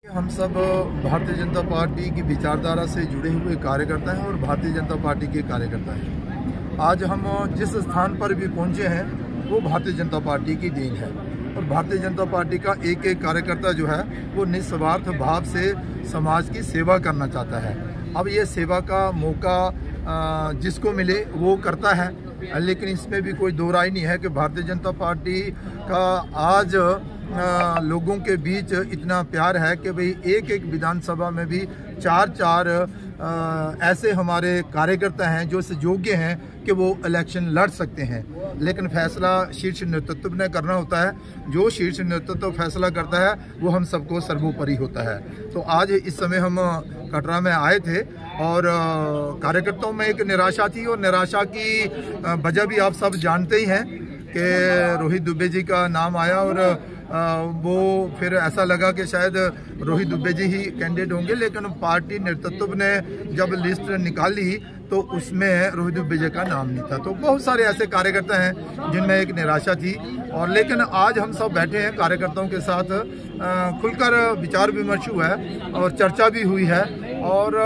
हम सब भारतीय जनता पार्टी की विचारधारा से जुड़े हुए कार्यकर्ता हैं और भारतीय जनता पार्टी के कार्यकर्ता हैं। आज हम जिस स्थान पर भी पहुंचे हैं वो भारतीय जनता पार्टी की देन है और भारतीय जनता पार्टी का एक एक कार्यकर्ता जो है वो निस्वार्थ भाव से समाज की सेवा करना चाहता है। अब ये सेवा का मौका जिसको मिले वो करता है, लेकिन इसमें भी कोई दो राय नहीं है कि भारतीय जनता पार्टी का आज लोगों के बीच इतना प्यार है कि भाई एक एक विधानसभा में भी चार ऐसे हमारे कार्यकर्ता हैं जो इस योग्य हैं कि वो इलेक्शन लड़ सकते हैं। लेकिन फैसला शीर्ष नेतृत्व ने करना होता है। जो शीर्ष नेतृत्व फैसला करता है वो हम सबको सर्वोपरि होता है। तो आज इस समय हम कटरा में आए थे और कार्यकर्ताओं में एक निराशा थी और निराशा की वजह भी आप सब जानते ही हैं कि रोहित दुबे जी का नाम आया और वो फिर ऐसा लगा कि शायद रोहित दुबे जी ही कैंडिडेट होंगे, लेकिन पार्टी नेतृत्व ने जब लिस्ट निकाली तो उसमें रोहित दुबे जी का नाम नहीं था। तो बहुत सारे ऐसे कार्यकर्ता हैं जिनमें एक निराशा थी और लेकिन आज हम सब बैठे हैं कार्यकर्ताओं के साथ, खुलकर विचार विमर्श हुआ है और चर्चा भी हुई है और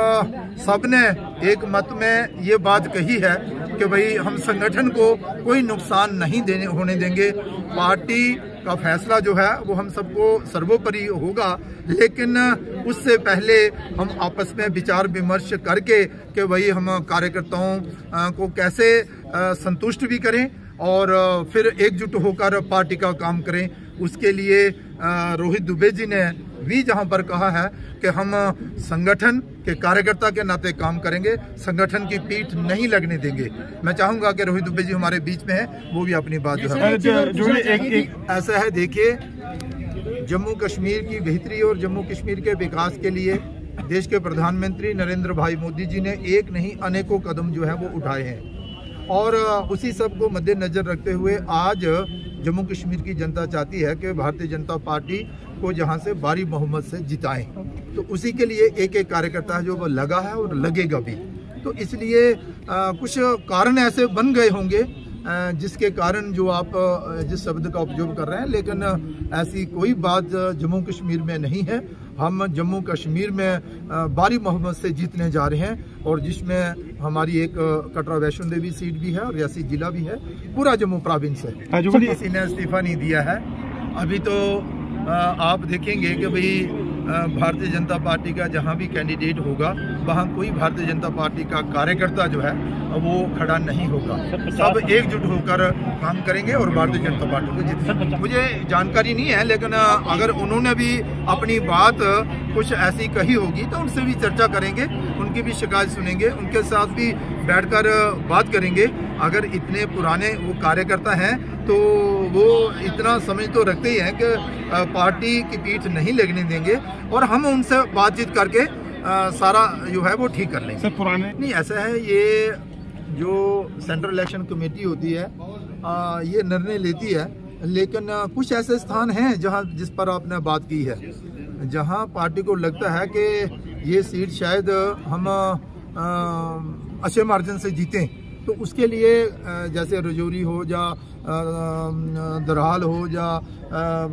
सबने एक मत में ये बात कही है कि भाई हम संगठन को कोई नुकसान नहीं होने देंगे। पार्टी का फैसला जो है वो हम सबको सर्वोपरि होगा, लेकिन उससे पहले हम आपस में विचार विमर्श करके कि भाई हम कार्यकर्ताओं को कैसे संतुष्ट भी करें और फिर एकजुट होकर पार्टी का काम करें। उसके लिए रोहित दुबे जी ने भी जहां पर कहा है कि हम संगठन के कार्यकर्ता के नाते काम करेंगे, संगठन की पीठ नहीं लगने देंगे। मैं चाहूंगा कि रोहित दुबे जी हमारे बीच में हैं, वो भी अपनी बात जो है ऐसा है। देखिए, जम्मू कश्मीर की बेहतरी और जम्मू कश्मीर के विकास के लिए देश के प्रधानमंत्री नरेंद्र भाई मोदी जी ने एक नहीं अनेकों कदम जो है वो उठाए हैं और उसी सब को मद्देनजर रखते हुए आज जम्मू कश्मीर की जनता चाहती है कि भारतीय जनता पार्टी को जहां से भारी बहुमत से जिताएं। तो उसी के लिए एक एक कार्यकर्ता है जो वो लगा है और लगेगा भी। तो इसलिए कुछ कारण ऐसे बन गए होंगे जिसके कारण जो आप जिस शब्द का उपयोग कर रहे हैं, लेकिन ऐसी कोई बात जम्मू कश्मीर में नहीं है। हम जम्मू कश्मीर में भारी बहुमत से जीतने जा रहे हैं और जिसमें हमारी एक कटरा वैष्णो देवी सीट भी है और रियासी जिला भी है, पूरा जम्मू प्रोविंस है। किसी ने इस्तीफा नहीं दिया है अभी। तो आप देखेंगे कि भाई भारतीय जनता पार्टी का जहां भी कैंडिडेट होगा वहां कोई भारतीय जनता पार्टी का कार्यकर्ता जो है वो खड़ा नहीं होगा। सब एकजुट होकर काम करेंगे और भारतीय जनता पार्टी को जीतेंगे। मुझे जानकारी नहीं है, लेकिन अगर उन्होंने भी अपनी बात कुछ ऐसी कही होगी तो उनसे भी चर्चा करेंगे, उनकी भी शिकायत सुनेंगे, उनके साथ भी बैठकर बात करेंगे। अगर इतने पुराने वो कार्यकर्ता हैं तो वो इतना समझ तो रखते ही हैं कि पार्टी की पीठ नहीं लगने देंगे और हम उनसे बातचीत करके सारा जो है वो ठीक कर लेंगे। पुराने नहीं, ऐसा है, ये जो सेंट्रल इलेक्शन कमेटी होती है ये निर्णय लेती है, लेकिन कुछ ऐसे स्थान हैं जहां जिस पर आपने बात की है, जहां पार्टी को लगता है कि ये सीट शायद हम अच्छे मार्जिन से जीतें, तो उसके लिए जैसे रजौरी हो या दरहाल हो या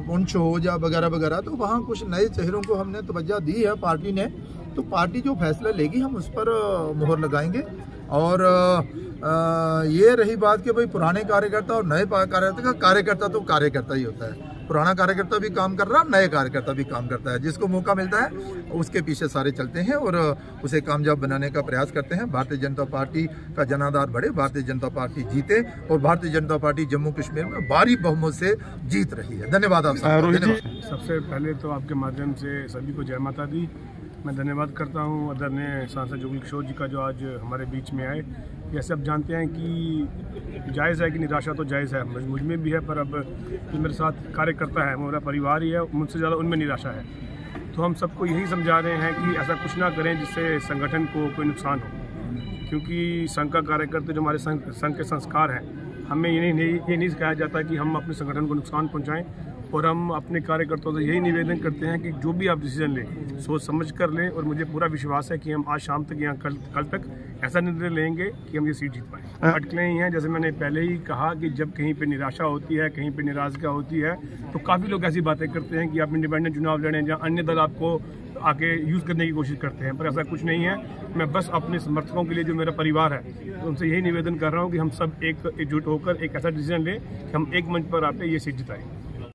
पुंछ हो या वगैरह वगैरह, तो वहाँ कुछ नए चेहरों को हमने तवज्जो दी है पार्टी ने। तो पार्टी जो फैसला लेगी हम उस पर मुहर लगाएंगे। और ये रही बात कि भाई पुराने कार्यकर्ता और नए कार्यकर्ता तो कार्यकर्ता ही होता है। पुराना कार्यकर्ता भी काम कर रहा है, नए कार्यकर्ता भी काम करता है। जिसको मौका मिलता है उसके पीछे सारे चलते हैं और उसे कामयाब बनाने का प्रयास करते हैं। भारतीय जनता पार्टी का जनाधार बढ़े, भारतीय जनता पार्टी जीते और भारतीय जनता पार्टी जम्मू कश्मीर में भारी बहुमत से जीत रही है। धन्यवाद आप सबको। सबसे पहले तो आपके माध्यम से सभी को जय माता दी। मैं धन्यवाद करता हूं आदरणीय सांसद जुगल किशोर जी का जो आज हमारे बीच में आए। जैसे आप जानते हैं कि जायज़ है कि निराशा तो जायज़ है, मुझ में भी है, पर अब जो मेरे साथ कार्यकर्ता है वो मेरा परिवार ही है, मुझसे ज़्यादा उनमें निराशा है। तो हम सबको यही समझा रहे हैं कि ऐसा कुछ ना करें जिससे संगठन को कोई नुकसान हो, क्योंकि संघ का कार्यकर्ता जो हमारे संघ के संस्कार हैं, हमें ये नहीं सिखाया जाता कि हम अपने संगठन को नुकसान पहुँचाएँ। और हम अपने कार्यकर्ताओं से यही निवेदन करते हैं कि जो भी आप डिसीजन लें सोच समझ कर लें, और मुझे पूरा विश्वास है कि हम आज शाम तक या कल तक ऐसा निर्णय लेंगे कि हम ये सीट जीत पाएँ। अटकलें ही हैं, जैसे मैंने पहले ही कहा कि जब कहीं पे निराशा होती है, कहीं पे निराशा होती है, तो काफ़ी लोग ऐसी बातें करते हैं कि आप इंडिपेंडेंट चुनाव लड़ें, जहाँ अन्य दल आपको आके यूज़ करने की कोशिश करते हैं, पर ऐसा कुछ नहीं है। मैं बस अपने समर्थकों के लिए, जो मेरा परिवार है, तो उनसे यही निवेदन कर रहा हूँ कि हम सब एकजुट होकर एक ऐसा डिसीजन लें कि हम एक मंच पर आके ये सीट जिताएं।